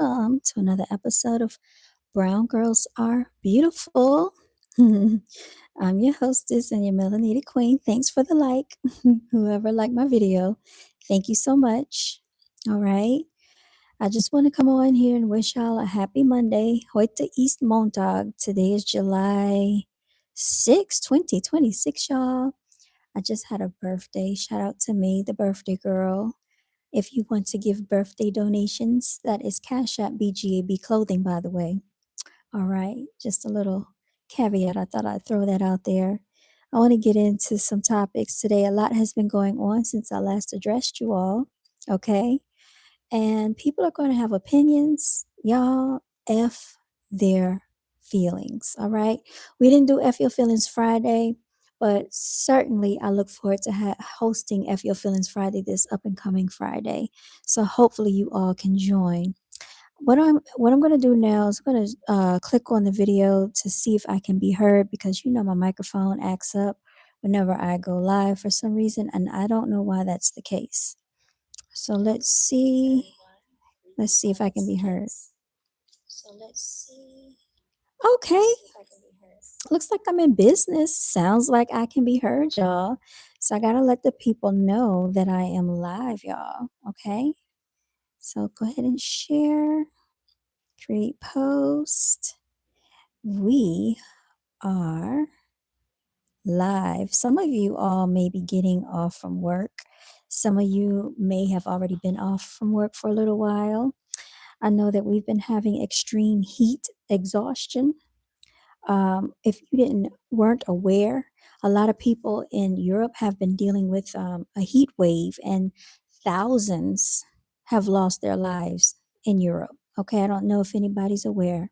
welcome to another episode of Brown Girls Are Beautiful. I'm your hostess and your melanated queen. Thanks for the like. Whoever liked my video, thank you so much. All right. I just want to come on here and wish y'all a happy Monday. Heute ist Montag. Today is July 6th, 2026, y'all. I just had a birthday. Shout out to me, the birthday girl. If you want to give birthday donations, that is Cash App BGAB Clothing, by the way. All right, just a little caveat. I thought I'd throw that out there. I want to get into some topics today. A lot has been going on since I last addressed you all. Okay. And people are going to have opinions. Y'all, F their feelings. All right. We didn't do F Your Feelings Friday, but certainly I look forward to hosting F Your Feelings Friday this up and coming Friday. So hopefully you all can join. What I'm going to do now is I'm going to click on the video to see if I can be heard because you know my microphone acts up whenever I go live for some reason, and I don't know why that's the case. So let's see. Let's see if I can be heard. Okay. Looks like I'm in business. Sounds like I can be heard, y'all. So I got to let the people know that I am live, y'all. Okay. So go ahead and share, create post. We are live. Some of you all may be getting off from work. Some of you may have already been off from work for a little while. I know that we've been having extreme heat exhaustion. If you weren't aware, a lot of people in Europe have been dealing with a heat wave, and thousands have lost their lives in Europe. Okay, I don't know if anybody's aware,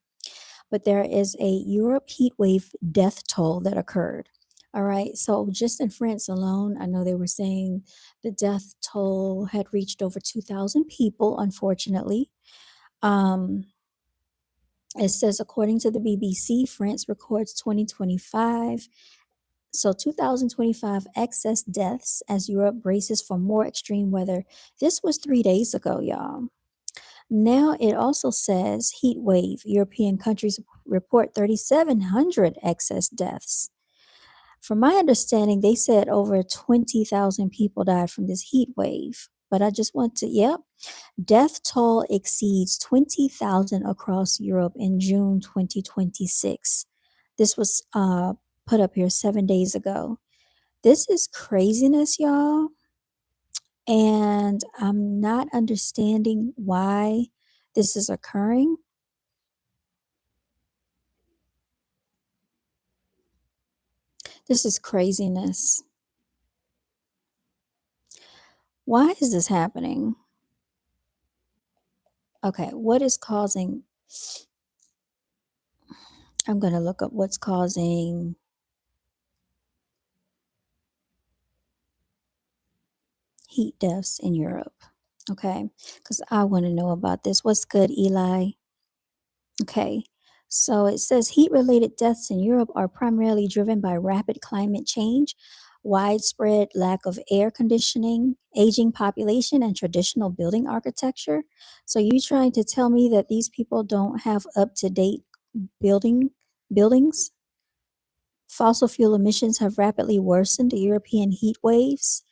but there is a Europe heat wave death toll that occurred. All right, so just in France alone, I know they were saying the death toll had reached over 2,000 people, unfortunately. It says, according to the BBC, France records 2025. So 2025 excess deaths as Europe braces for more extreme weather. This was 3 days ago, y'all. Now it also says heat wave. European countries report 3,700 excess deaths. From my understanding, they said over 20,000 people died from this heat wave. But I just want to, death toll exceeds 20,000 across Europe in June 2026. This was put up here 7 days ago. This is craziness, y'all. And I'm not understanding why this is occurring. This is craziness. Why is this happening? Okay, what is causing? I'm going to look up what's causing heat deaths in Europe. Okay, because I want to know about this. What's good, Eli? Okay, so it says heat related deaths in Europe are primarily driven by rapid climate change, widespread lack of air conditioning, aging population, and traditional building architecture. So you trying to tell me that these people don't have up to date buildings? Fossil fuel emissions have rapidly worsened the European heat waves.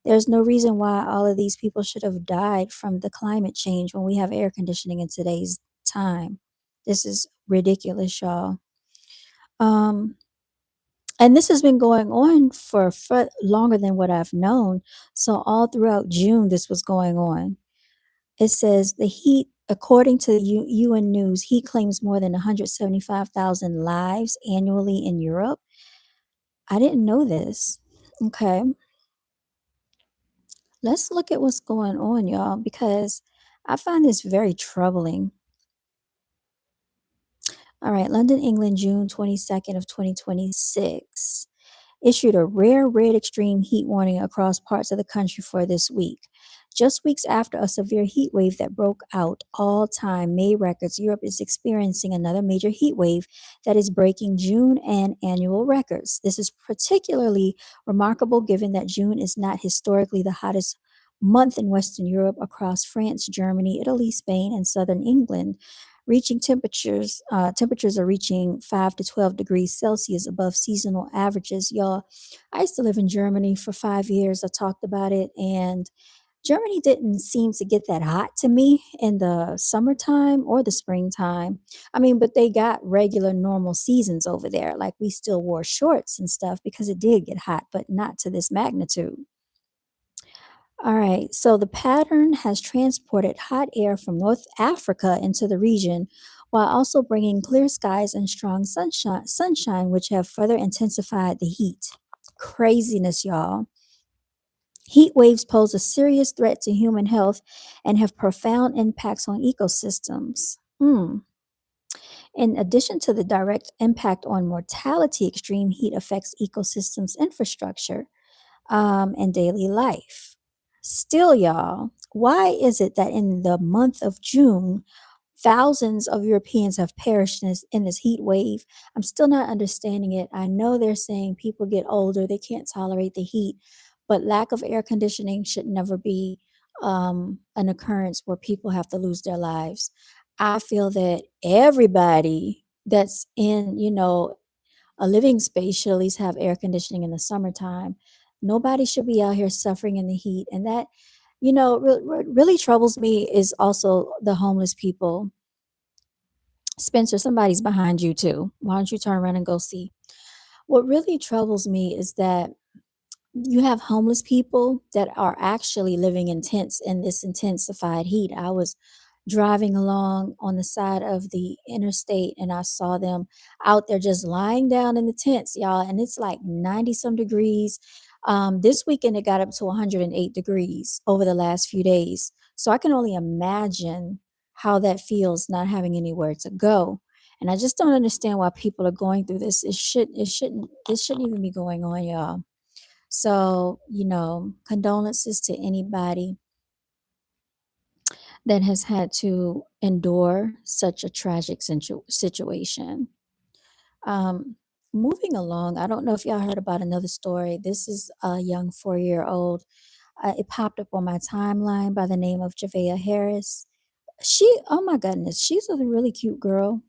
There's no reason why all of these people should have died from the climate change when we have air conditioning in today's time. This is ridiculous, y'all. And this has been going on for longer than what I've known. So all throughout June, this was going on. It says the heat, according to UN News, heat claims more than 175,000 lives annually in Europe. I didn't know this. Okay. Let's look at what's going on, y'all, because I find this very troubling. All right, London, England, June 22nd of 2026 issued a rare red extreme heat warning across parts of the country for this week. Just weeks after a severe heat wave that broke out all-time May records, Europe is experiencing another major heat wave that is breaking June and annual records. This is particularly remarkable given that June is not historically the hottest month in Western Europe across France, Germany, Italy, Spain, and southern England, reaching temperatures are reaching 5 to 12 degrees Celsius above seasonal averages. Y'all, I used to live in Germany for 5 years. I talked about it, and Germany didn't seem to get that hot to me in the summertime or the springtime. I mean, but they got regular normal seasons over there. Like we still wore shorts and stuff because it did get hot, but not to this magnitude. All right, so the pattern has transported hot air from North Africa into the region while also bringing clear skies and strong sunshine, which have further intensified the heat. Craziness, y'all. Heat waves pose a serious threat to human health and have profound impacts on ecosystems. In addition to the direct impact on mortality, extreme heat affects ecosystems infrastructure and daily life. Still, y'all, why is it that in the month of June, thousands of Europeans have perished in this heat wave? I'm still not understanding it. I know they're saying people get older, they can't tolerate the heat, but lack of air conditioning should never be an occurrence where people have to lose their lives. I feel that everybody that's in, a living space should at least have air conditioning in the summertime. Nobody should be out here suffering in the heat. And that, what really troubles me is also the homeless people. Spencer, somebody's behind you too. Why don't you turn around and go see? What really troubles me is that you have homeless people that are actually living in this intensified heat. I was driving along on the side of the interstate and I saw them out there just lying down in the tents, y'all, and it's like 90 some degrees. This weekend it got up to 108 degrees over the last few days. So I can only imagine how that feels not having anywhere to go. And I just don't understand why people are going through this. This shouldn't even be going on, y'all. So, condolences to anybody that has had to endure such a tragic situation. Um, Moving along, I don't know if y'all heard about another story. This is a young 4-year old. It popped up on my timeline by the name of Javea Harris. Oh my goodness, she's a really cute girl.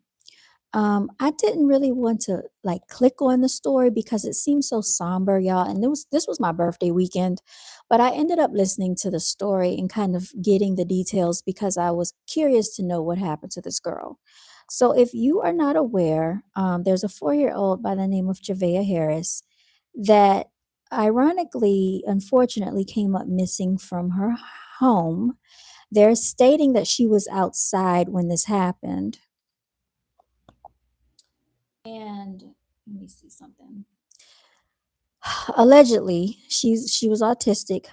I didn't really want to like click on the story because it seemed so somber, y'all. And this was my birthday weekend, but I ended up listening to the story and kind of getting the details because I was curious to know what happened to this girl. So if you are not aware, there's a 4-year-old by the name of Javea Harris that ironically, unfortunately, came up missing from her home. They're stating that she was outside when this happened. And let me see something. Allegedly, she was autistic,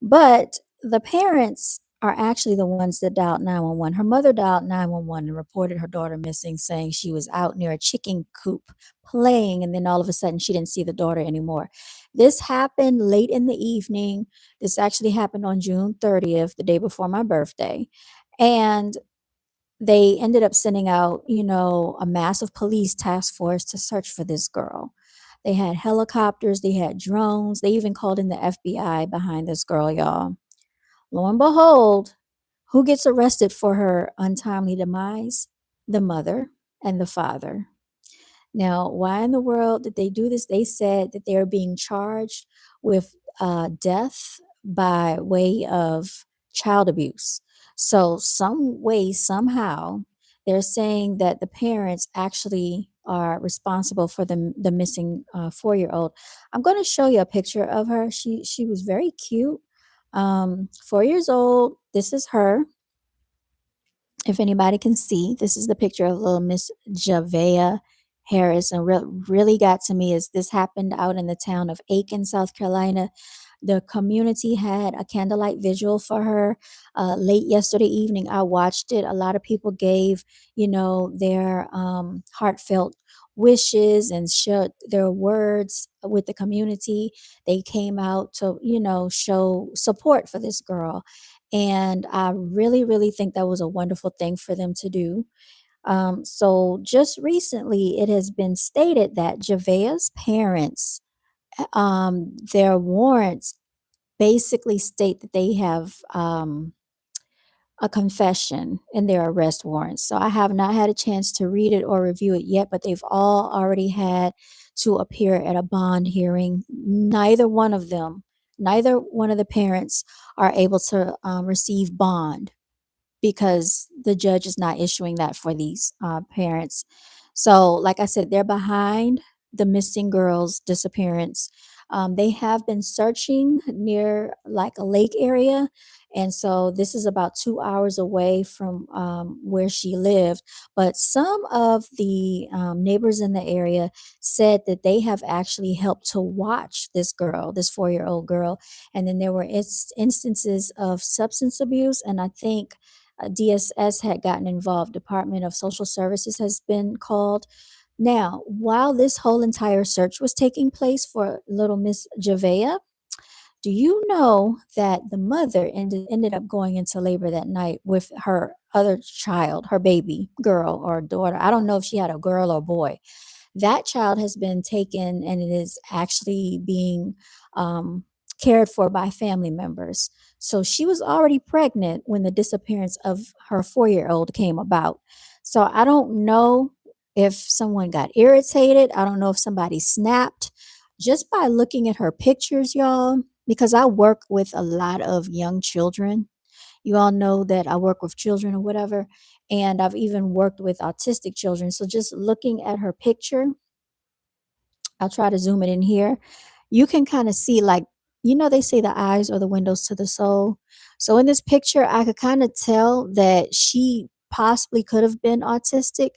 but the parents are actually the ones that dialed 911. Her mother dialed 911 and reported her daughter missing, saying she was out near a chicken coop playing, and then all of a sudden she didn't see the daughter anymore. This happened late in the evening. This actually happened on June 30th, the day before my birthday. And they ended up sending out, a massive police task force to search for this girl. They had helicopters, they had drones, they even called in the FBI behind this girl, y'all. Lo and behold, who gets arrested for her untimely demise? The mother and the father. Now, why in the world did they do this? They said that they are being charged with death by way of child abuse. So, some way, somehow, they're saying that the parents actually are responsible for the missing 4-year old. I'm going to show you a picture of her. She was very cute. 4 years old. This is her. If anybody can see, this is the picture of little Miss Javea Harris. And really got to me is this happened out in the town of Aiken, South Carolina. The community had a candlelight vigil for her late yesterday evening. I watched it. A lot of people gave, their heartfelt wishes and shared their words with the community. They came out to, show support for this girl. And I really, really think that was a wonderful thing for them to do. So just recently, it has been stated that Javea's parents, their warrants basically state that they have a confession in their arrest warrants. So I have not had a chance to read it or review it yet, but they've all already had to appear at a bond hearing. Neither one of the parents are able to receive bond because the judge is not issuing that for these parents. So, like I said, they're behind the missing girl's disappearance. They have been searching near like a lake area. And so this is about 2 hours away from where she lived. But some of the neighbors in the area said that they have actually helped to watch this girl, this 4-year old girl. And then there were instances of substance abuse. And I think DSS had gotten involved. Department of Social Services has been called. Now, while this whole entire search was taking place for little Miss Javea, do you know that the mother ended up going into labor that night with her other child, her baby girl or daughter? I don't know if she had a girl or boy. That child has been taken and it is actually being um, cared for by family members. So she was already pregnant when the disappearance of her 4-year old came about. So I don't know if someone got irritated. I don't know if somebody snapped just by looking at her pictures, y'all, because I work with a lot of young children. You all know that I work with children or whatever, and I've even worked with autistic children. So just looking at her picture, I'll try to zoom it in here. You can kind of see, like, they say the eyes are the windows to the soul. So in this picture, I could kind of tell that she possibly could have been autistic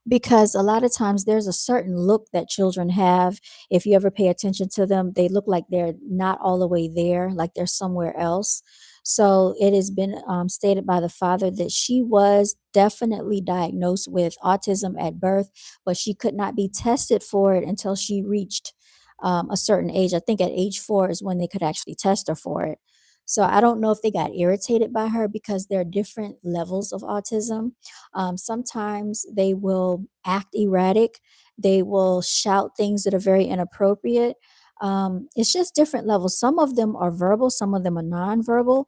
because a lot of times there's a certain look that children have. If you ever pay attention to them, they look like they're not all the way there, like they're somewhere else. So it has been stated by the father that she was definitely diagnosed with autism at birth, but she could not be tested for it until she reached a certain age. I think at age 4 is when they could actually test her for it. So I don't know if they got irritated by her because there are different levels of autism. Sometimes they will act erratic. They will shout things that are very inappropriate. It's just different levels. Some of them are verbal, some of them are nonverbal.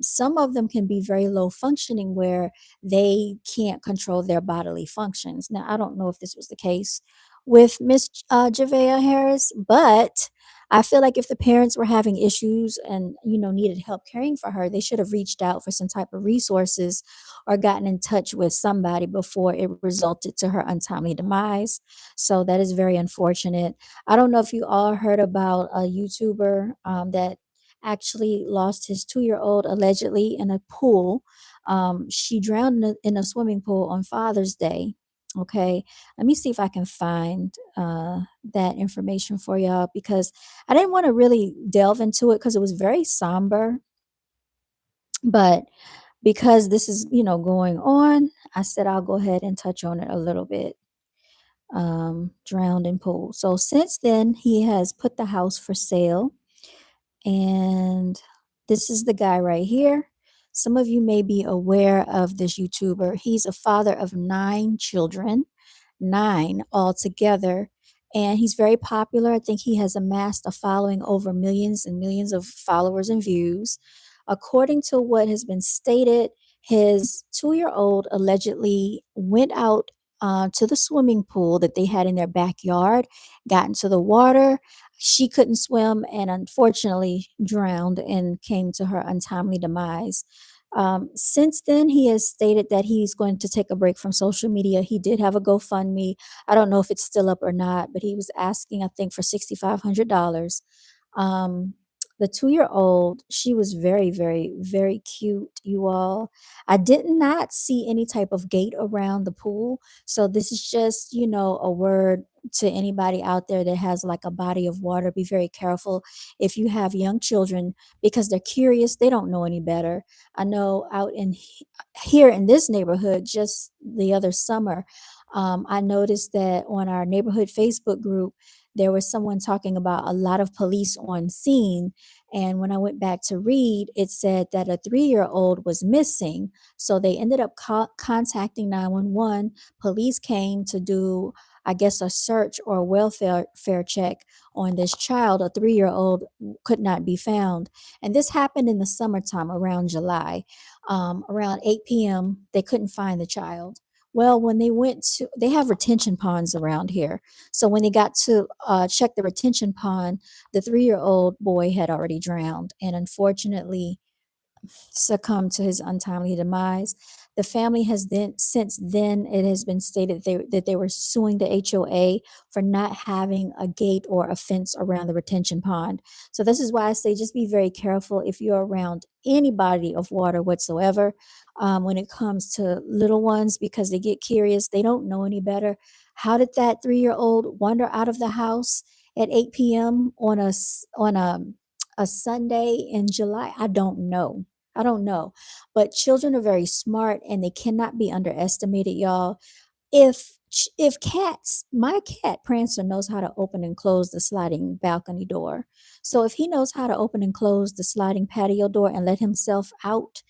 Some of them can be very low functioning where they can't control their bodily functions. Now, I don't know if this was the case with Miss Javea Harris, but I feel like if the parents were having issues and needed help caring for her, they should have reached out for some type of resources or gotten in touch with somebody before it resulted to her untimely demise. So that is very unfortunate. I don't know if you all heard about a YouTuber that actually lost his 2-year old allegedly in a pool. She drowned in a swimming pool on Father's Day. Okay, let me see if I can find that information for y'all because I didn't want to really delve into it because it was very somber. But because this is, going on, I said I'll go ahead and touch on it a little bit. Drowned in pool. So since then, he has put the house for sale. And this is the guy right here. Some of you may be aware of this YouTuber. He's a father of 9 children, 9 altogether. And he's very popular. I think he has amassed a following over millions and millions of followers and views. According to what has been stated, his 2-year old allegedly went out to the swimming pool that they had in their backyard, got into the water. She couldn't swim and unfortunately drowned and came to her untimely demise. Since then, he has stated that he's going to take a break from social media. He did have a GoFundMe. I don't know if it's still up or not, but he was asking, I think, for $6,500. Um, the 2-year old, she was very, very, very cute, you all. I did not see any type of gate around the pool. So, this is just, a word to anybody out there that has like a body of water. Be very careful if you have young children because they're curious, they don't know any better. I know out here in this neighborhood, just the other summer, I noticed that on our neighborhood Facebook group, there was someone talking about a lot of police on scene. And when I went back to read, it said that a 3-year old was missing. So they ended up contacting 911. Police came to do, I guess, a search or a welfare fair check on this child, a 3-year old, could not be found. And this happened in the summertime around July. Around 8 p.m., they couldn't find the child. Well, when they went to, they have retention ponds around here. So when they got to check the retention pond, the 3-year old boy had already drowned. And unfortunately, succumbed to his untimely demise. The family has then, since then, it has been stated that they were suing the HOA for not having a gate or a fence around the retention pond. So this is why I say just be very careful if you're around any body of water whatsoever, when it comes to little ones, because they get curious. They don't know any better. How did that 3-year old wander out of the house at 8 p.m. on a Sunday in July? I don't know. I don't know. But children are very smart and they cannot be underestimated, y'all. If cats, my cat Prancer knows how to open and close the sliding balcony door. So if he knows how to open and close the sliding patio door and let himself out,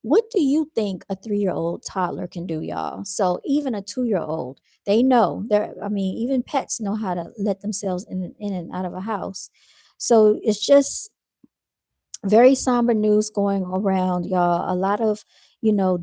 what do you think a 3-year-old toddler can do, y'all? So even a 2-year-old, they know. They're, I mean, even pets know how to let themselves in and out of a house. So it's just very somber news going around, y'all. A lot of,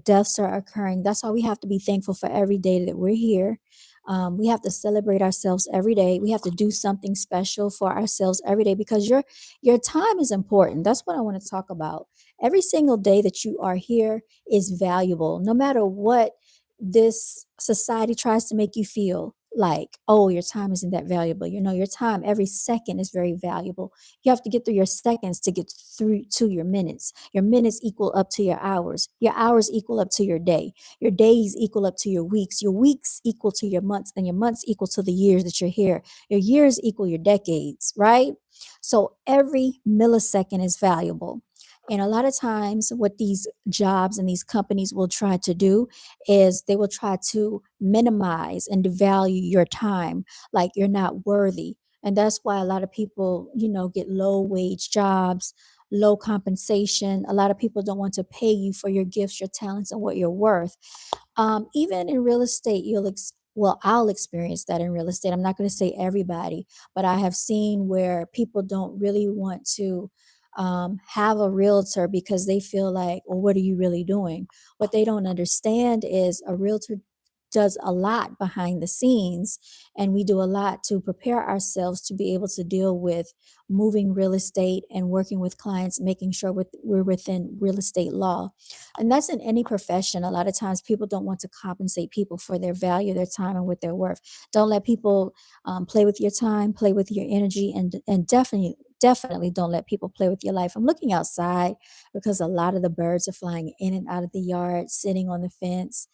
deaths are occurring. That's why we have to be thankful for every day that we're here. We have to celebrate ourselves every day. We have to do something special for ourselves every day, because your time is important. That's what I want to talk about. Every single day that you are here is valuable, no matter what this society tries to make you feel like, oh, your time isn't that valuable. Your time, every second, is very valuable. You have to get through your seconds to get through to your minutes. Your minutes equal up to your hours. Your hours equal up to your day. Your days equal up to your weeks. Your weeks equal to your months, and your months equal to the years that you're here. Your years equal your decades, right? So every millisecond is valuable. And a lot of times, what these jobs and these companies will try to do is they will try to minimize and devalue your time, like you're not worthy. And that's why a lot of people, get low wage jobs, low compensation. A lot of people don't want to pay you for your gifts, your talents, and what you're worth. Even in real estate, well, I'll experience that in real estate. I'm not going to say everybody, but I have seen where people don't really want to have a realtor because they feel like, well, what are you really doing? What they don't understand is a realtor does a lot behind the scenes, and we do a lot to prepare ourselves to be able to deal with moving real estate and working with clients, making sure we're within real estate law. And that's in any profession. A lot of times people don't want to compensate people for their value, their time, and what they're worth. Don't let people play with your time, play with your energy, and definitely don't let people play with your life. I'm looking outside because a lot of the birds are flying in and out of the yard, sitting on the fence.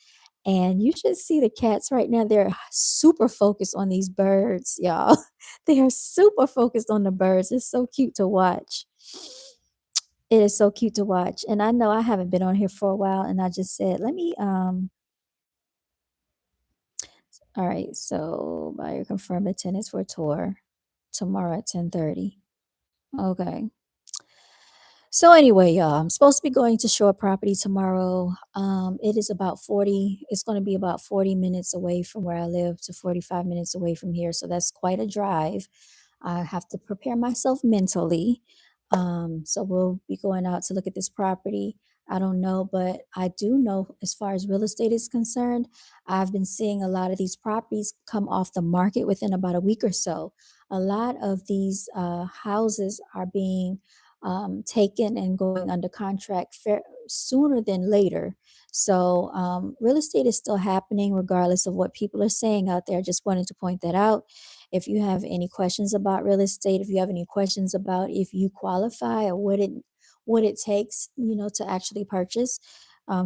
And you should see the cats right now. They're super focused on these birds, y'all. They are super focused on the birds. It's so cute to watch. It is so cute to watch. And I know I haven't been on here for a while, and I just said, let me all right, so buyer confirmed attendance for a tour tomorrow at 10:30. Okay. So anyway, y'all, I'm supposed to be going to Shore Property tomorrow. It's going to be about 40 minutes away from where I live to 45 minutes away from here. So that's quite a drive. I have to prepare myself mentally. So we'll be going out to look at this property. I don't know, but I do know as far as real estate is concerned, I've been seeing a lot of these properties come off the market within about a week or so. A lot of these houses are being taken and going under contract sooner than later. So real estate is still happening regardless of what people are saying out there. Just wanted to point that out. If you have any questions about real estate, if you have any questions about if you qualify or what it takes, to actually purchase,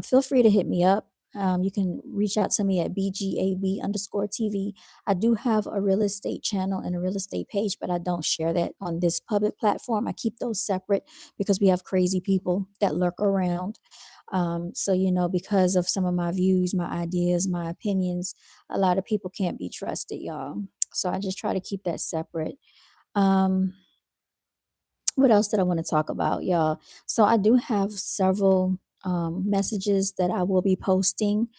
feel free to hit me up. You can reach out to me at BGAB_TV. I do have a real estate channel and a real estate page, but I don't share that on this public platform. I keep those separate because we have crazy people that lurk around. So, because of some of my views, my ideas, my opinions, a lot of people can't be trusted, y'all. So I just try to keep that separate. Um, what else did I want to talk about, y'all? So I do have several messages that I will be posting.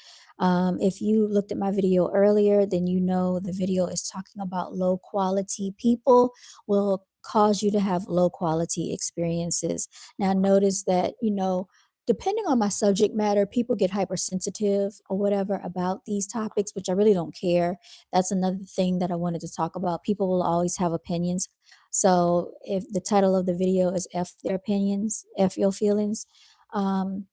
If you looked at my video earlier, then you know the video is talking about low quality people will cause you to have low quality experiences. Now, notice that, depending on my subject matter, people get hypersensitive or whatever about these topics, which I really don't care. That's another thing that I wanted to talk about. People will always have opinions. So if the title of the video is F their opinions, F your feelings, um,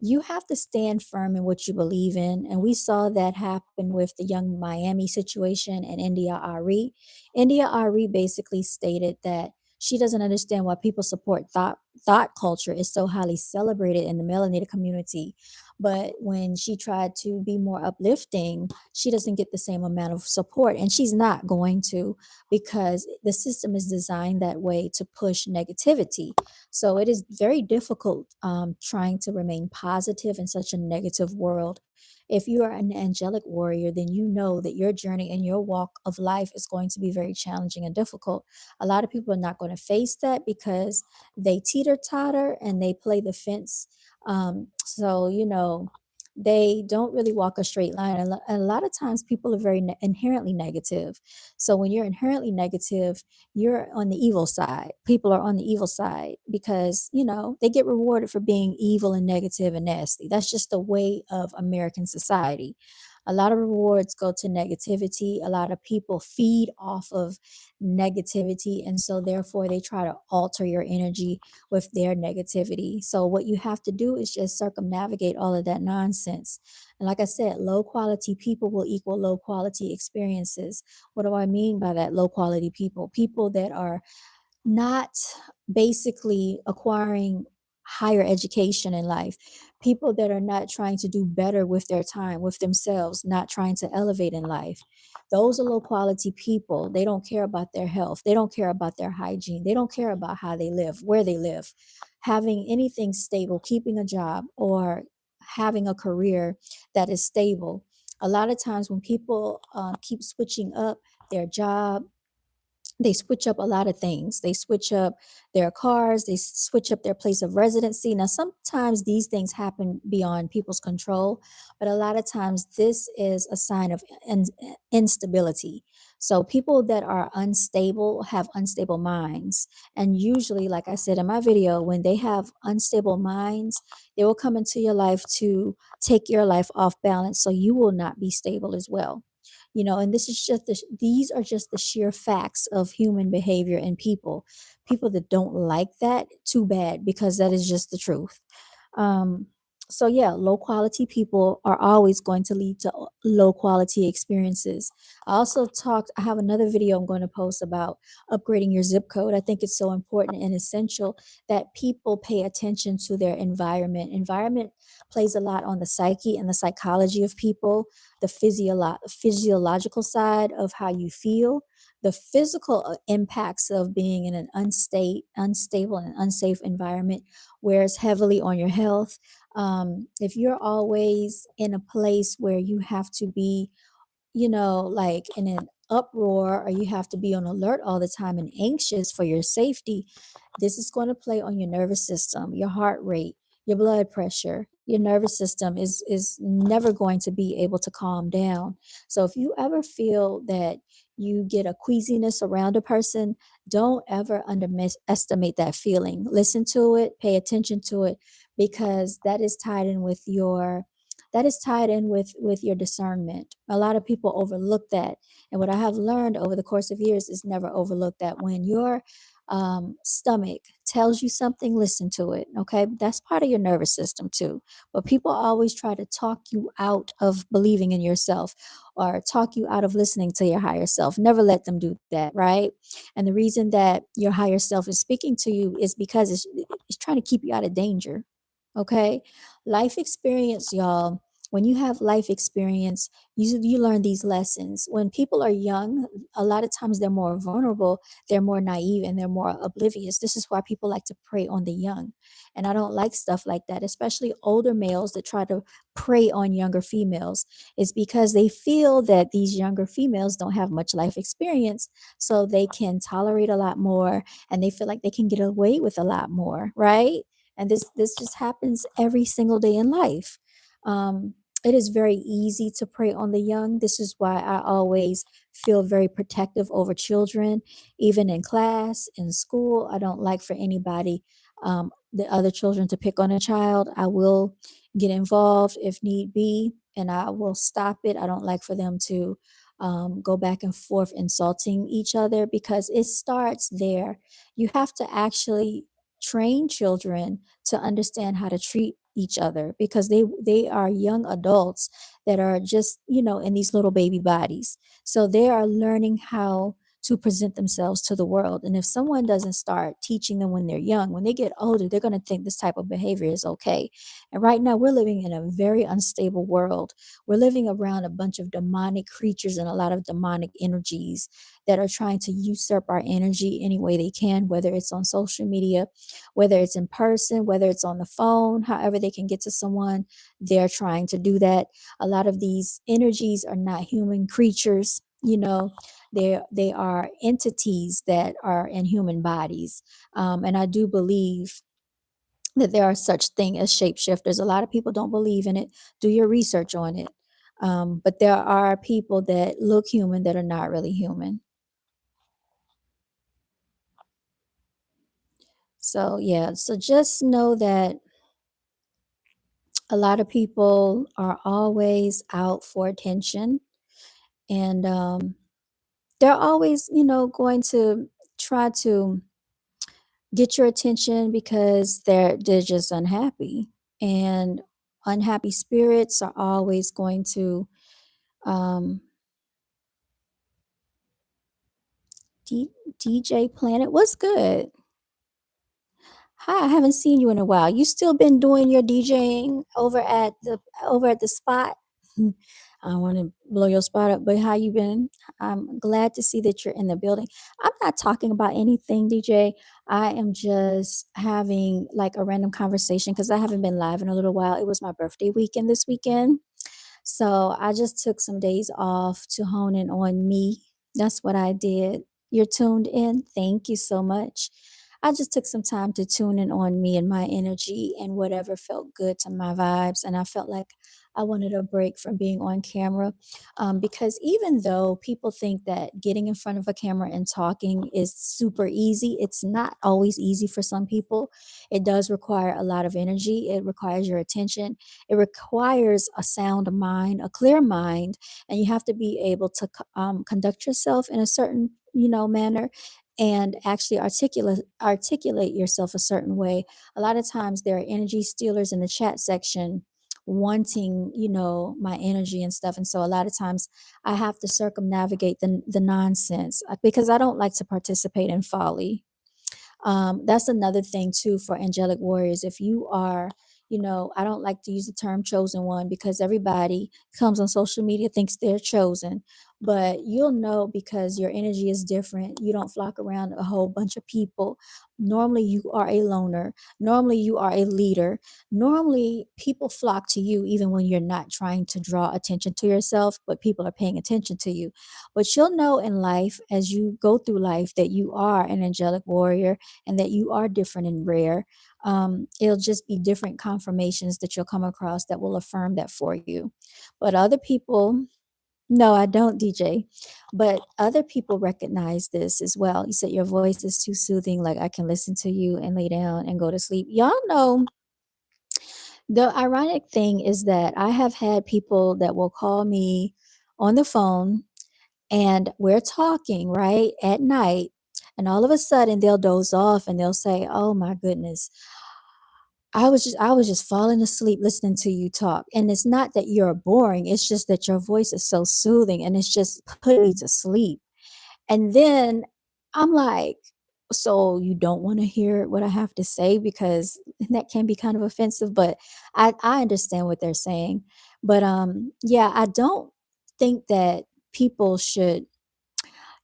you have to stand firm in what you believe in. And we saw that happen with the Young Miami situation and India Ari. India Ari basically stated that she doesn't understand why people support thought culture is so highly celebrated in the melanated community. But when she tried to be more uplifting, she doesn't get the same amount of support. And she's not going to, because the system is designed that way to push negativity. So it is very difficult trying to remain positive in such a negative world. If you are an angelic warrior, then you know that your journey and your walk of life is going to be very challenging and difficult. A lot of people are not going to face that because they teeter totter and they play the fence. They don't really walk a straight line. And a lot of times people are very inherently negative. So when you're inherently negative, you're on the evil side. People are on the evil side because, they get rewarded for being evil and negative and nasty. That's just the way of American society. A lot of rewards go to negativity. A lot of people feed off of negativity. And so, therefore, they try to alter your energy with their negativity. So, what you have to do is just circumnavigate all of that nonsense. And like I said, low quality people will equal low quality experiences. What do I mean by that? Low quality people? People that are not basically acquiring higher education in life, people that are not trying to do better with their time, with themselves, not trying to elevate in life. Those are low quality people. They don't care about their health, they don't care about their hygiene, they don't care about how they live, where they live, having anything stable, keeping a job, or having a career that is stable. A lot of times when people keep switching up their job, they switch up a lot of things. They switch up their cars, they switch up their place of residency. Now, sometimes these things happen beyond people's control, but a lot of times this is a sign of instability. So, people that are unstable have unstable minds. And usually, like I said in my video, when they have unstable minds, they will come into your life to take your life off balance so you will not be stable as well. And these are just the sheer facts of human behavior and people that don't like that, too bad, because that is just the truth. um so yeah, low quality people are always going to lead to low quality experiences. I have another video I'm going to post about upgrading your zip code. I think it's so important and essential that people pay attention to their environment plays a lot on the psyche and the psychology of people, the physiological side of how you feel, the physical impacts of being in an unstable and unsafe environment wears heavily on your health. If you're always in a place where you have to be, like in an uproar, or you have to be on alert all the time and anxious for your safety, this is going to play on your nervous system, your heart rate, your blood pressure. Your nervous system is never going to be able to calm down. So if you ever feel that you get a queasiness around a person, don't ever underestimate that feeling. Listen to it, pay attention to it, because that is tied in with your discernment. A lot of people overlook that, and what I have learned over the course of years is never overlook that. When your stomach tells you something, listen to it. Okay, that's part of your nervous system too. But people always try to talk you out of believing in yourself, or talk you out of listening to your higher self. Never let them do that, right? And the reason that your higher self is speaking to you is because it's trying to keep you out of danger. Okay, life experience, y'all. When you have life experience, you learn these lessons. When people are young, a lot of times they're more vulnerable, they're more naive, and they're more oblivious. This is why people like to prey on the young. And I don't like stuff like that, especially older males that try to prey on younger females. It's because they feel that these younger females don't have much life experience, so they can tolerate a lot more, and they feel like they can get away with a lot more, right? And this just happens every single day in life. it is very easy to prey on the young. This is why I always feel very protective over children, even in class, in school. I don't like for anybody, the other children, to pick on a child. I will get involved if need be, and I will stop it. I don't like for them to go back and forth insulting each other because it starts there. You have to actually train children to understand how to treat each other because they are young adults that are just, in these little baby bodies, so they are learning how to present themselves to the world. And if someone doesn't start teaching them when they're young, when they get older, they're going to think this type of behavior is okay. And right now we're living in a very unstable world. We're living around a bunch of demonic creatures and a lot of demonic energies that are trying to usurp our energy any way they can, whether it's on social media, whether it's in person, whether it's on the phone, however they can get to someone, they're trying to do that. A lot of these energies are not human creatures, they are entities that are in human bodies. And I do believe that there are such thing as shapeshifters. A lot of people don't believe in it. Do your research on it. But there are people that look human that are not really human. So yeah, so just know that a lot of people are always out for attention, and they're always, going to try to get your attention because they're just unhappy, and unhappy spirits are always going to um DJ Planet, what's good? Hi, I haven't seen you in a while. You still been doing your DJing over at the spot? I want to blow your spot up, but how you been? I'm glad to see that you're in the building. I'm not talking about anything, DJ. I am just having like a random conversation because I haven't been live in a little while. It was my birthday weekend this weekend. So I just took some days off to hone in on me. That's what I did. You're tuned in. Thank you so much. I just took some time to tune in on me and my energy and whatever felt good to my vibes. And I felt like I wanted a break from being on camera, because even though people think that getting in front of a camera and talking is super easy, it's not always easy for some people. It does require a lot of energy, it requires your attention, it requires a sound mind, a clear mind, and you have to be able to conduct yourself in a certain, manner, and actually articulate yourself a certain way. A lot of times there are energy stealers in the chat section wanting, my energy and stuff. And so a lot of times I have to circumnavigate the nonsense, because I don't like to participate in folly. That's another thing too for angelic warriors. If you are, I don't like to use the term chosen one because everybody comes on social media thinks they're chosen, but you'll know because your energy is different. You don't flock around a whole bunch of people. Normally you are a loner. Normally you are a leader. Normally people flock to you even when you're not trying to draw attention to yourself, but people are paying attention to you. But you'll know in life as you go through life that you are an angelic warrior and that you are different and rare. It'll just be different confirmations that you'll come across that will affirm that for you. But other people, no, I don't, DJ. But other people recognize this as well. You said your voice is too soothing, like I can listen to you and lay down and go to sleep. Y'all know the ironic thing is that I have had people that will call me on the phone and we're talking, right, at night, and all of a sudden they'll doze off and they'll say, "Oh my goodness, I was just falling asleep listening to you talk." And it's not that you're boring, it's just that your voice is so soothing and it's just putting me to sleep. And then I'm like, "So you don't wanna hear what I have to say?" Because that can be kind of offensive, but I understand what they're saying. But, yeah, I don't think that people should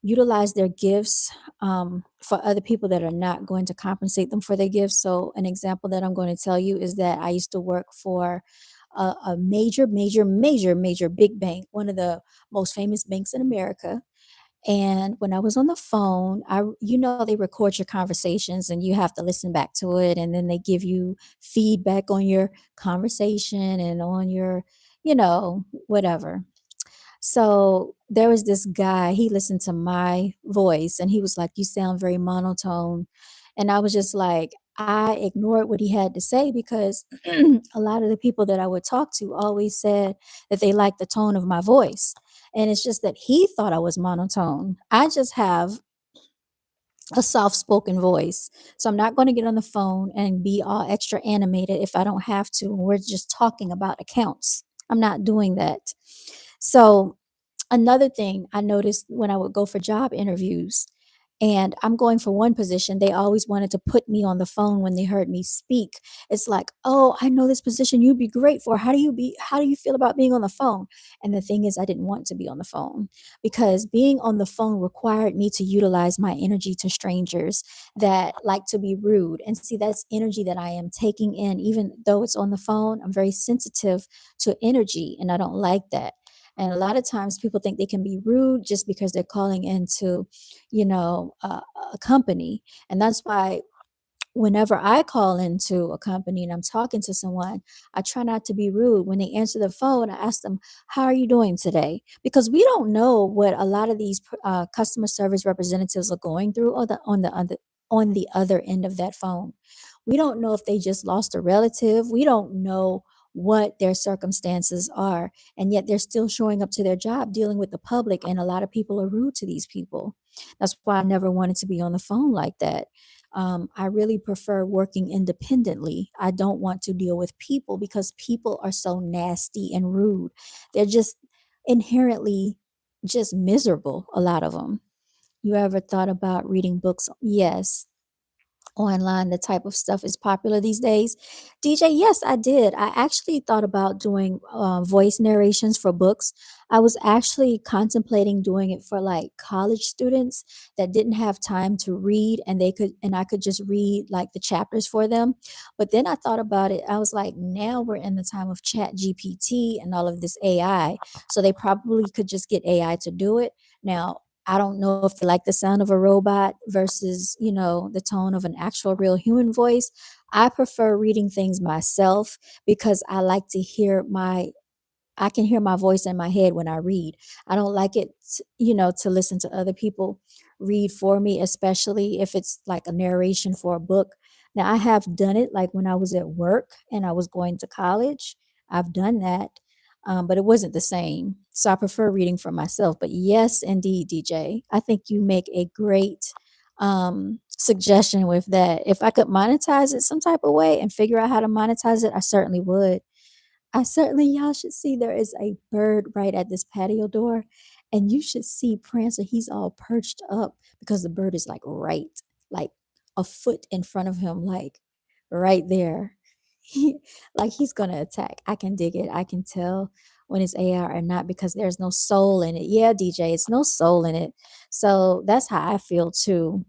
utilize their gifts, for other people that are not going to compensate them for their gifts. So, an example that I'm going to tell you is that I used to work for a major, major, major, major big bank, one of the most famous banks in America. And when I was on the phone, they record your conversations and you have to listen back to it. And then they give you feedback on your conversation and on your, whatever. So there was this guy, he listened to my voice and he was like, "You sound very monotone." And I was just like, I ignored what he had to say because a lot of the people that I would talk to always said that they liked the tone of my voice. And it's just that he thought I was monotone. I just have a soft spoken voice. So I'm not going to get on the phone and be all extra animated if I don't have to. We're just talking about accounts. I'm not doing that. So another thing I noticed when I would go for job interviews, and I'm going for one position, they always wanted to put me on the phone when they heard me speak. It's like, "Oh, I know this position you'd be great for. How do you feel about being on the phone?" And the thing is I didn't want to be on the phone because being on the phone required me to utilize my energy to strangers that like to be rude. And see, that's energy that I am taking in even though it's on the phone. I'm very sensitive to energy and I don't like that. And a lot of times people think they can be rude just because they're calling into, a company. And that's why whenever I call into a company and I'm talking to someone, I try not to be rude. When they answer the phone, I ask them, "How are you doing today?" Because we don't know what a lot of these customer service representatives are going through on the other end of that phone. We don't know if they just lost a relative. We don't know what their circumstances are, and yet they're still showing up to their job dealing with the public. And a lot of people are rude to these people. That's why I never wanted to be on the phone like that. I really prefer working independently. I don't want to deal with people because people are so nasty and rude. They're just inherently just miserable, a lot of them. You ever thought about reading books? Yes, online, the type of stuff is popular these days. DJ, yes, I did. I actually thought about doing voice narrations for books. I was actually contemplating doing it for like college students that didn't have time to read and I could just read like the chapters for them. But then I thought about it. I was like, now we're in the time of Chat GPT and all of this AI. So they probably could just get AI to do it. Now, I don't know if they like the sound of a robot versus, the tone of an actual real human voice. I prefer reading things myself because I can hear my voice in my head when I read. I don't like it, to listen to other people read for me, especially if it's like a narration for a book. Now, I have done it like when I was at work and I was going to college. I've done that, but it wasn't the same. So I prefer reading for myself. But yes, indeed, DJ, I think you make a great suggestion with that. If I could monetize it some type of way and figure out how to monetize it, I certainly would. Y'all should see there is a bird right at this patio door, and you should see Prancer. He's all perched up because the bird is like a foot in front of him, like right there. Like he's gonna attack. I can dig it. I can tell when it's AR or not because there's no soul in it. Yeah, DJ, it's no soul in it. So that's how I feel too.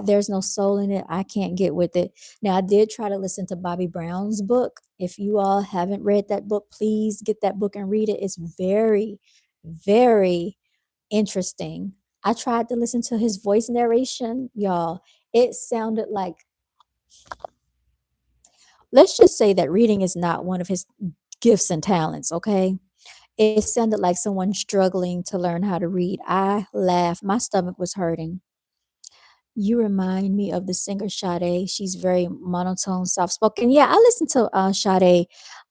There's no soul in it. I can't get with it. Now, I did try to listen to Bobby Brown's book. If you all haven't read that book, please get that book and read it. It's very, very interesting. I tried to listen to his voice narration, y'all. It sounded like, let's just say that reading is not one of his gifts and talents, okay? It sounded like someone struggling to learn how to read. I laughed. My stomach was hurting. You remind me of the singer Sade. She's very monotone, soft spoken. Yeah, I listen to Sade.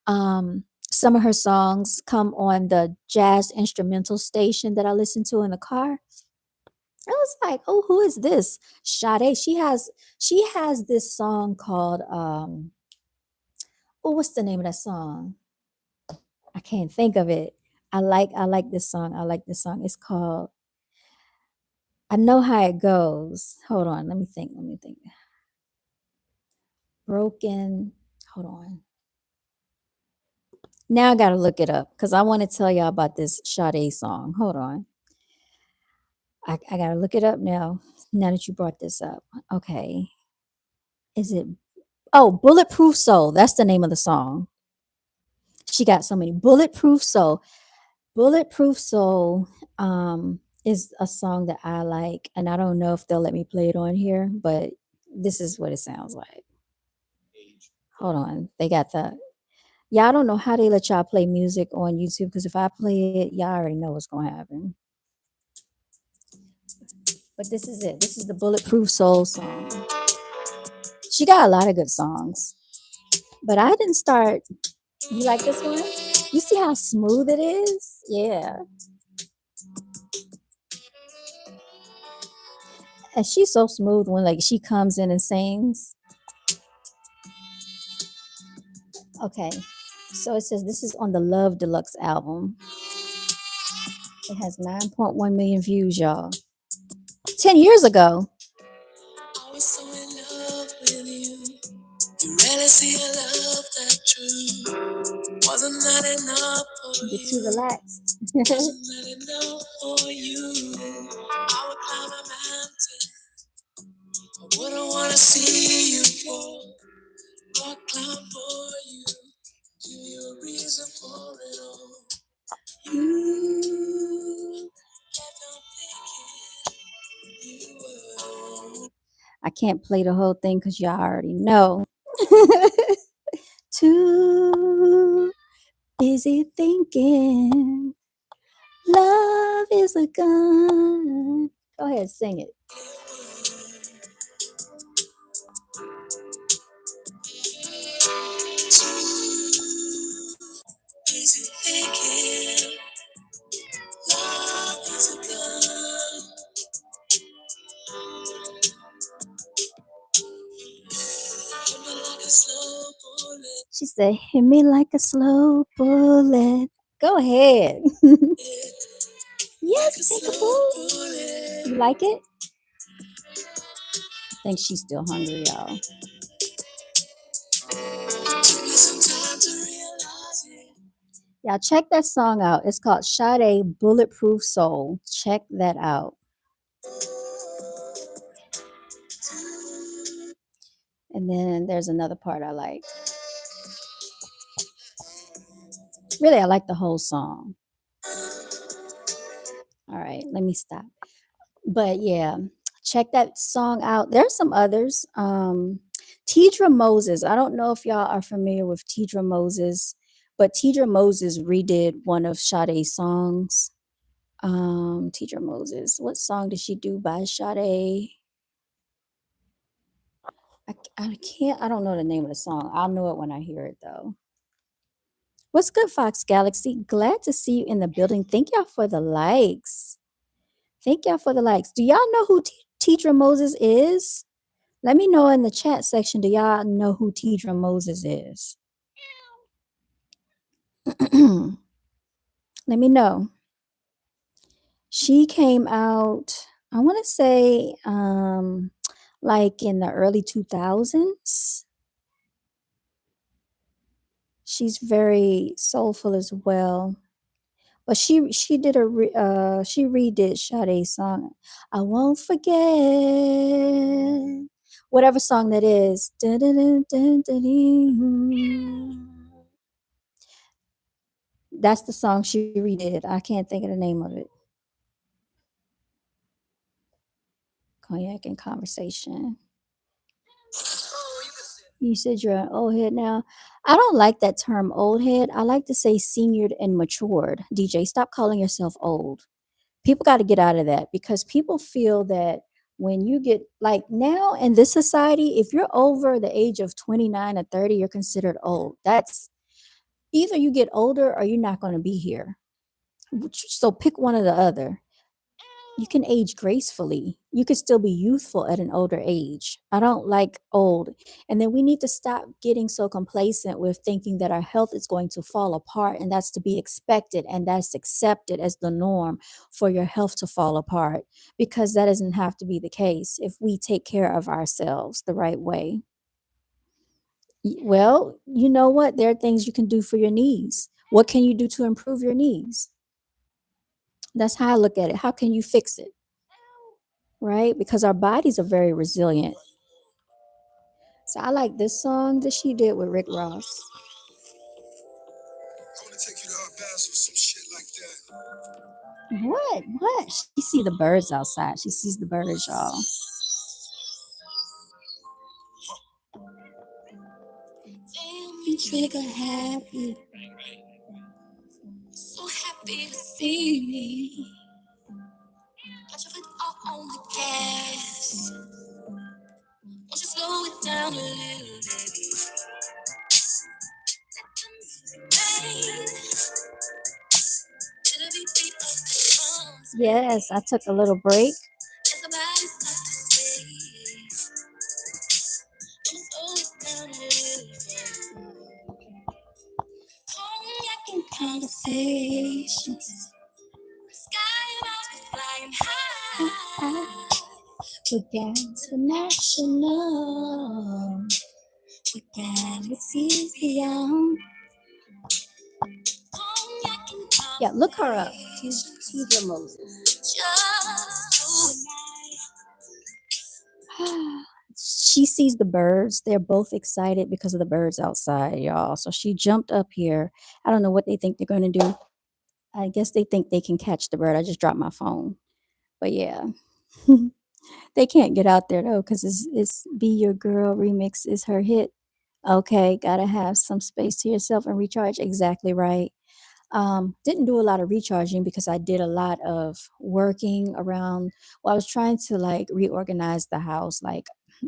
Some of her songs come on the jazz instrumental station that I listen to in the car. I was like, "Oh, who is this?" Sade. She has this song called oh, what's the name of that song? I can't think of it. I like this song. I like this song. It's called I Know How It Goes. Hold on, let me think. Let me think. Broken. Hold on. Now I gotta look it up because I want to tell y'all about this Sade song. Hold on. I gotta look it up now. Now that you brought this up. Okay. Is it Bulletproof Soul? That's the name of the song. She got so many. Bulletproof Soul. Bulletproof Soul is a song that I like, and I don't know if they'll let me play it on here, but this is what it sounds like. Hold on. They got the Y'all don't know how they let y'all play music on YouTube because if I play it, y'all already know what's gonna happen. But this is it. This is the Bulletproof Soul song. She got a lot of good songs. But I didn't start. You like this one? You see how smooth it is? Yeah. And she's so smooth when like she comes in and sings. Okay. So it says this is on the Love Deluxe album. It has 9.1 million views, y'all. 10 years ago. I was so in love with you. You rarely see a love that true. Wasn't that enough for you? Get too relaxed. Wasn't that enough for you? I would climb a mountain. I wouldn't want to see you fall. Or climb for you. Give you a reason for it all. You kept on thinking you were. I can't play the whole thing because y'all already know. Too busy thinking love is a gun. Go ahead, sing it. Busy thinking love is a gun. Hit me like a slow bullet. She said, hit me like a slow bullet. Go ahead. Yes, Peekaboo. You like it? I think she's still hungry, y'all. Y'all check that song out. It's called Sade Bulletproof Soul. Check that out. And then there's another part I like. Really, I like the whole song. All right, let me stop. But yeah, check that song out. There's some others. Tidra Moses. I don't know if y'all are familiar with Tidra Moses, but Tidra Moses redid one of Sade's songs. Tidra Moses. What song did she do by Sade? I can't. I don't know the name of the song. I'll know it when I hear it though. What's good, Fox Galaxy? Glad to see you in the building. Thank y'all for the likes. Thank y'all for the likes. Do y'all know who Tidra Moses is? Let me know in the chat section. Do y'all know who Tidra Moses is? Let me know. She came out, I want to say, like in the early 2000s. She's very soulful as well. But she did she redid Sade's song. I won't forget whatever song that is. That's the song she redid. I can't think of the name of it. Cognac and Conversation. You said you're an old head now. I don't like that term old head. I like to say seniored and matured. DJ, stop calling yourself old. People got to get out of that because people feel that when you get like now in this society, if you're over the age of 29 or 30, you're considered old. That's either you get older or you're not going to be here. So pick one or the other. You can age gracefully. You can still be youthful at an older age. I don't like old. And then we need to stop getting so complacent with thinking that our health is going to fall apart, and that's to be expected and that's accepted as the norm for your health to fall apart, because that doesn't have to be the case if we take care of ourselves the right way. Well, you know what? There are things you can do for your knees. What can you do to improve your knees? That's how I look at it. How can you fix it? Right? Because our bodies are very resilient. So I like this song that she did with Rick Ross. I want to take you to our bass or some shit like that. What? She see the birds outside. She sees the birds, y'all. trigger happy. So happy to see me. Got your foot all on the gas. Won't you slow it down a little, baby? Yes, I took a little break. Conversations. Sky about flying high. We're international. The galaxies beyond. Yeah, look her up. Teaser Moses. She sees the birds. They're both excited because of the birds outside, y'all. So she jumped up here. I don't know what they think they're going to do. I guess they think they can catch the bird. I just dropped my phone. But yeah. They can't get out there though, because it's Be Your Girl remix is her hit. Okay, gotta have some space to yourself and recharge. Exactly right. Didn't do a lot of recharging because I did a lot of working around. Well, I was trying to like reorganize the house, like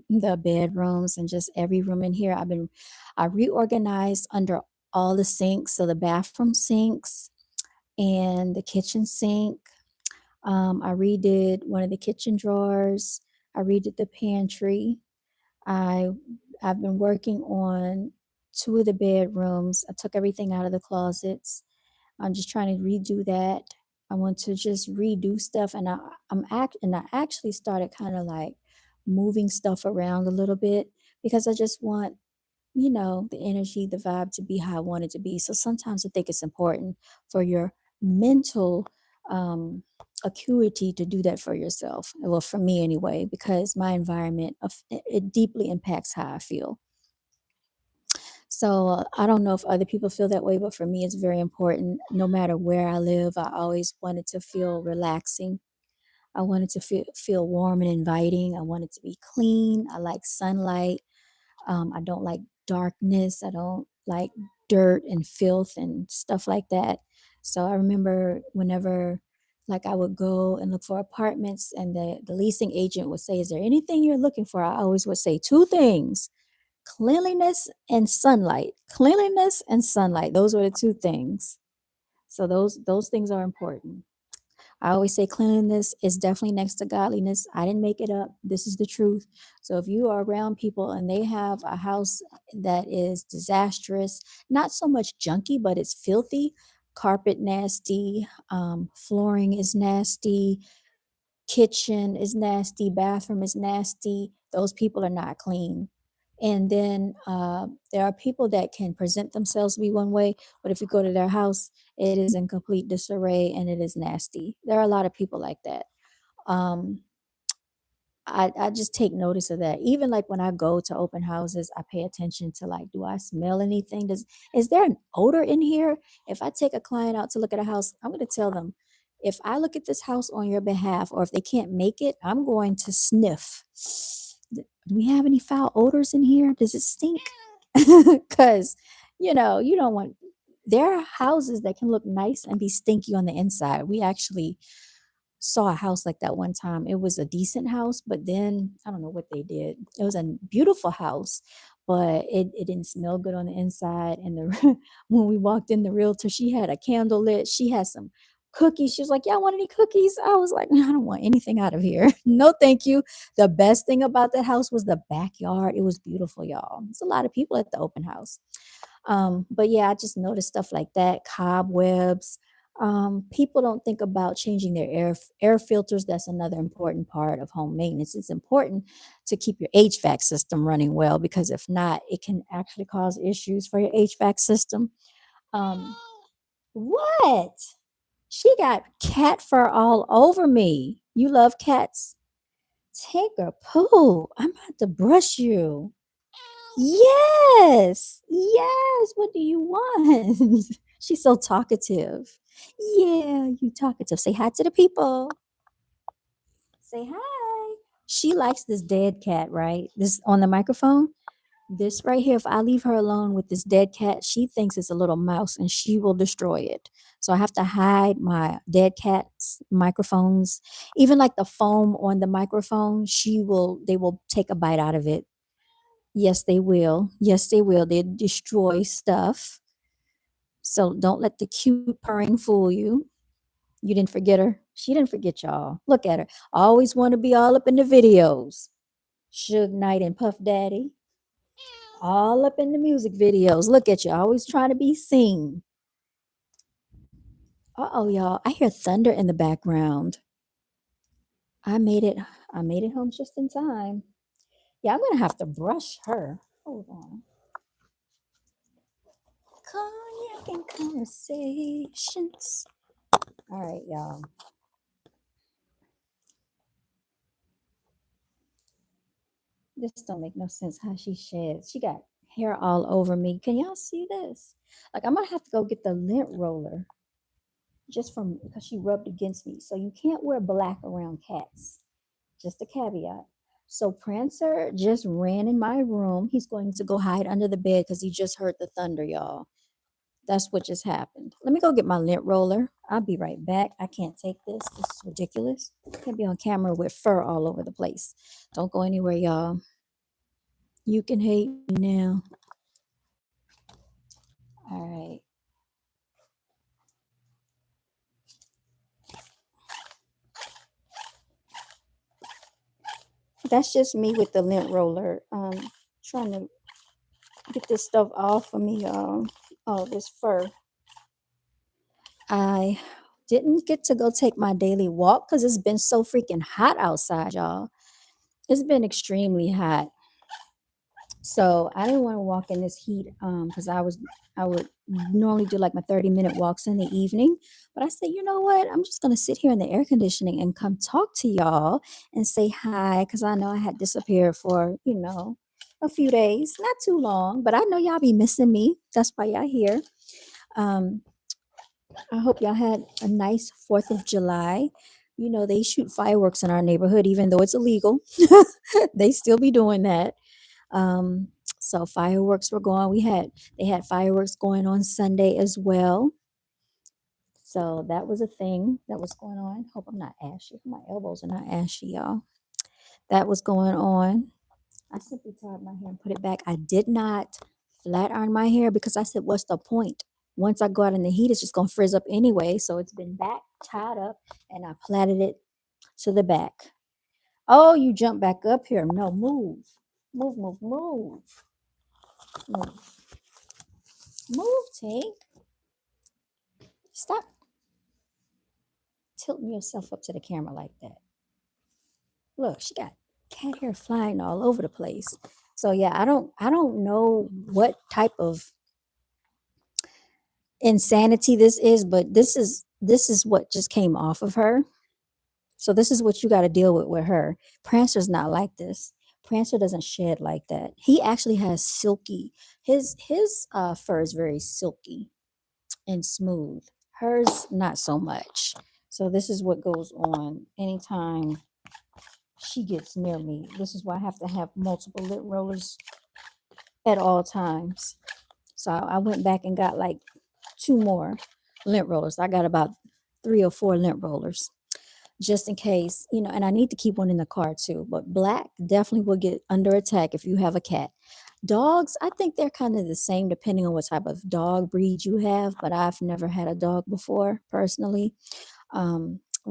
the bedrooms and just every room in here. I reorganized under all the sinks, so the bathroom sinks and the kitchen sink. I redid one of the kitchen drawers. I redid the pantry. I I've been working on two of the bedrooms. I took everything out of the closets. I'm just trying to redo that. I want to just redo stuff, and I actually started kind of like moving stuff around a little bit because I just want the energy, the vibe to be how I want it to be. So sometimes I think it's important for your mental um, acuity to do that for yourself. Well, for me anyway, because my environment it deeply impacts how I feel. So I don't know if other people feel that way, but for me, it's very important. No matter where I live, I always wanted to feel relaxing. I wanted to feel warm and inviting. I want it to be clean. I like sunlight. I don't like darkness. I don't like dirt and filth and stuff like that. So I remember whenever like I would go and look for apartments and the leasing agent would say, "Is there anything you're looking for?" I always would say two things: cleanliness and sunlight. Cleanliness and sunlight. Those were the two things. So those things are important. I always say cleanliness is definitely next to godliness. I didn't make it up. This is the truth. So if you are around people and they have a house that is disastrous, not so much junky, but it's filthy, carpet nasty, flooring is nasty, kitchen is nasty, bathroom is nasty, those people are not clean. And then there are people that can present themselves to be one way, but if you go to their house, it is in complete disarray and it is nasty. There are a lot of people like that. Um, I just take notice of that. Even like when I go to open houses, I pay attention to like, do I smell anything? Is there an odor in here? If I take a client out to look at a house, I'm going to tell them, if I look at this house on your behalf, or if they can't make it, I'm going to sniff. Do we have any foul odors in here? Does it stink? Because you don't want. There are houses that can look nice and be stinky on the inside. We actually saw a house like that one time. It was a decent house, but then I don't know what they did. It was a beautiful house, but it didn't smell good on the inside. And the when we walked in, the realtor, she had a candle lit. She had some cookies. She was like, "Y'all want any cookies?" I was like, "No, I don't want anything out of here. No, thank you." The best thing about that house was the backyard. It was beautiful, y'all. There's a lot of people at the open house. But yeah, I just noticed stuff like that, cobwebs. People don't think about changing their air filters. That's another important part of home maintenance. It's important to keep your HVAC system running well, because if not, it can actually cause issues for your HVAC system. Um, what? She got cat fur all over me. You love cats? Take a poo. I'm about to brush you. Yes. Yes. What do you want? She's so talkative. Yeah, you talkative. Say hi to the people. Say hi. She likes this dead cat, right? This on the microphone. This right here, if I leave her alone with this dead cat, she thinks it's a little mouse and she will destroy it. So I have to hide my dead cat's microphones. Even like the foam on the microphone, they will take a bite out of it. Yes, they will. Yes, they will. They destroy stuff. So don't let the cute purring fool you. You didn't forget her. She didn't forget y'all. Look at her. Always want to be all up in the videos. Suge Knight and Puff Daddy. All up in the music videos. Look at you. Always trying to be seen. Uh-oh, y'all. I hear thunder in the background. I made it. I made it home just in time. Yeah, I'm gonna have to brush her. Hold on. Cognac and conversations. All right, y'all. This don't make no sense how she sheds. She got hair all over me. Can y'all see this? Like I'm gonna have to go get the lint roller just from because she rubbed against me. So you can't wear black around cats. Just a caveat. So Prancer just ran in my room. He's going to go hide under the bed because he just heard the thunder, y'all. That's what just happened. Let me go get my lint roller. I'll be right back. I can't take this. This is ridiculous. Can't be on camera with fur all over the place. Don't go anywhere, y'all. You can hate me now. All right. That's just me with the lint roller. Trying to get this stuff off of me, y'all. Oh, this fur. I didn't get to go take my daily walk because it's been so freaking hot outside, y'all. It's been extremely hot. So I didn't want to walk in this heat because I would normally do like my 30-minute walks in the evening. But I said, you know what? I'm just gonna sit here in the air conditioning and come talk to y'all and say hi because I know I had disappeared for, a few days. Not too long, but I know y'all be missing me. That's why y'all here. Um, I hope y'all had a nice 4th of July. They shoot fireworks in our neighborhood, even though it's illegal. They still be doing that. Um, so fireworks were going. They had fireworks going on Sunday as well. So that was a thing that was going on. Hope I'm not ashy. My elbows are not ashy, y'all. That was going on. I simply tied my hair and put it back. I did not flat iron my hair because I said, what's the point? Once I go out in the heat, it's just gonna frizz up anyway. So it's been back, tied up, and I plaited it to the back. Oh, you jump back up here. No, move. Move, move, move. Move. Move, Tank. Stop tilting yourself up to the camera like that. Look, she got cat hair flying all over the place. So yeah, I don't know what type of insanity this is, but this is what just came off of her. So this is what you got to deal with her. Prancer's not like this. Prancer doesn't shed like that. He actually has silky. His fur is very silky and smooth. Hers not so much. So this is what goes on anytime she gets near me. This is why I have to have multiple lint rollers at all times. So I went back and got like 2 more lint rollers. I got about 3 or 4 lint rollers just in case, and I need to keep one in the car too. But black definitely will get under attack if you have a cat. Dogs, I think they're kind of the same depending on what type of dog breed you have, but I've never had a dog before personally.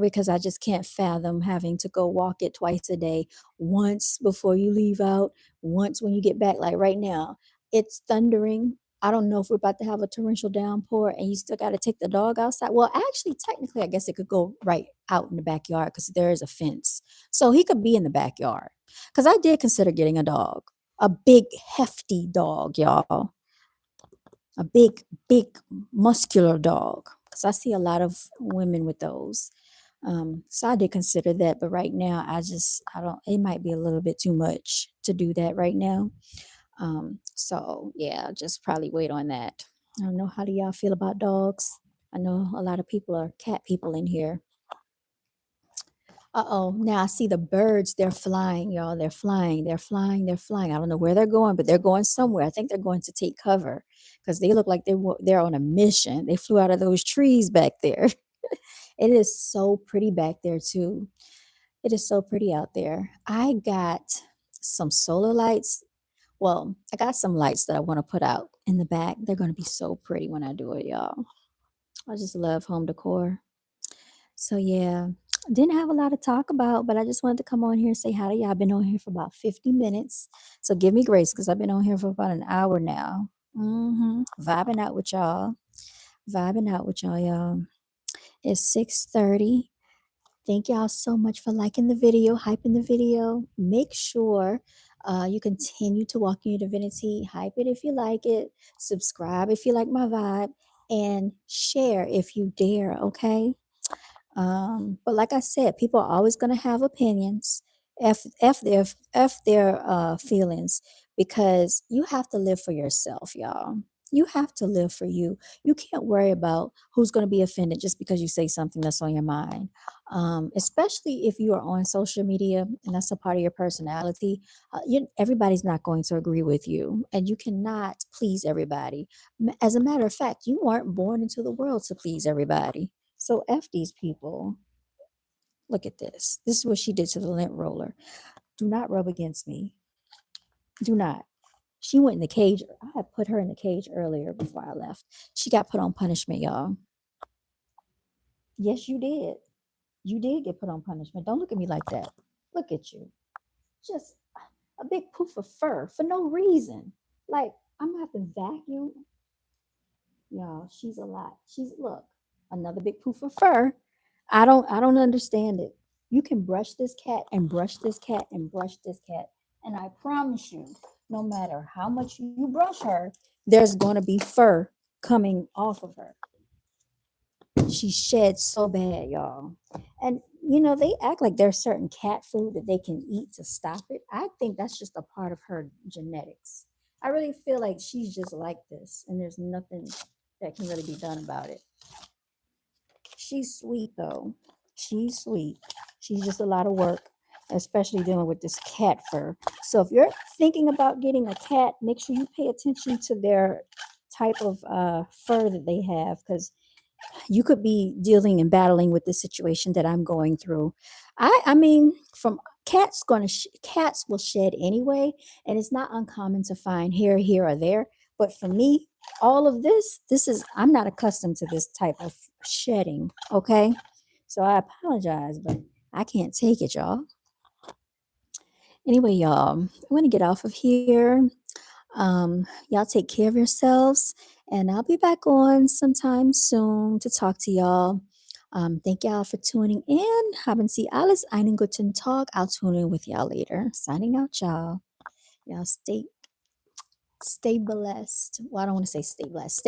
Because I just can't fathom having to go walk it twice a day, once before you leave out, once when you get back. Like right now, it's thundering. I don't know if we're about to have a torrential downpour and you still got to take the dog outside. Well, actually, technically, I guess it could go right out in the backyard because there is a fence. So he could be in the backyard. Because I did consider getting a dog, a big, hefty dog, y'all. A big, big, muscular dog. Because I see a lot of women with those. So I did consider that, but right now I don't, it might be a little bit too much to do that right now. So yeah, just probably wait on that. I don't know. How do y'all feel about dogs? I know a lot of people are cat people in here. Uh-oh, now I see the birds, they're flying, y'all. They're flying, they're flying, they're flying. I don't know where they're going, but they're going somewhere. I think they're going to take cover because they look like they're on a mission. They flew out of those trees back there. It is so pretty back there too. It is so pretty out there. I got some solar lights. Well, I got some lights that I want to put out in the back. They're going to be so pretty when I do it, y'all. I just love home decor. So yeah, didn't have a lot to talk about, but I just wanted to come on here and say hi to y'all. I've been on here for about 50 minutes. So give me grace because I've been on here for about an hour now. Vibing out with y'all. Vibing out with y'all, y'all. It's 6:30. Thank y'all so much for liking the video, hyping the video. Make sure you continue to walk in your divinity. Hype it if you like it. Subscribe if you like my vibe. And share if you dare, okay? But like I said, people are always going to have opinions, f their feelings, because you have to live for yourself, y'all. You have to live for you. You can't worry about who's going to be offended just because you say something that's on your mind. Especially if you are on social media and that's a part of your personality. Everybody's not going to agree with you, and you cannot please everybody. As a matter of fact, you weren't born into the world to please everybody. So F these people. Look at this. This is what she did to the lint roller. Do not rub against me. Do not. She went in the cage. I had put her in the cage earlier before I left. She got put on punishment, y'all. Yes, you did. You did get put on punishment. Don't look at me like that. Look at you. Just a big poof of fur for no reason. Like, I'm gonna have to vacuum. Y'all, she's a lot. She's look, another big poof of fur. I don't understand it. You can brush this cat and brush this cat and brush this cat. And I promise you, no matter how much you brush her, there's gonna be fur coming off of her. She sheds so bad, y'all. And they act like there's certain cat food that they can eat to stop it. I think that's just a part of her genetics. I really feel like she's just like this, and there's nothing that can really be done about it. She's sweet though. She's sweet. She's just a lot of work, especially dealing with this cat fur. So if you're thinking about getting a cat, make sure you pay attention to their type of fur that they have, because you could be dealing and battling with the situation that I'm going through. I mean, from cats will shed anyway, and it's not uncommon to find hair here or there. But for me, all of this is I'm not accustomed to this type of shedding. Okay, so I apologize, but I can't take it, y'all. Anyway, y'all, I'm gonna get off of here. Y'all take care of yourselves, and I'll be back on sometime soon to talk to y'all. Thank y'all for tuning in. Haben Sie alles einen guten Tag. I'll tune in with y'all later. Signing out, y'all. Y'all stay blessed. Well, I don't want to say stay blessed.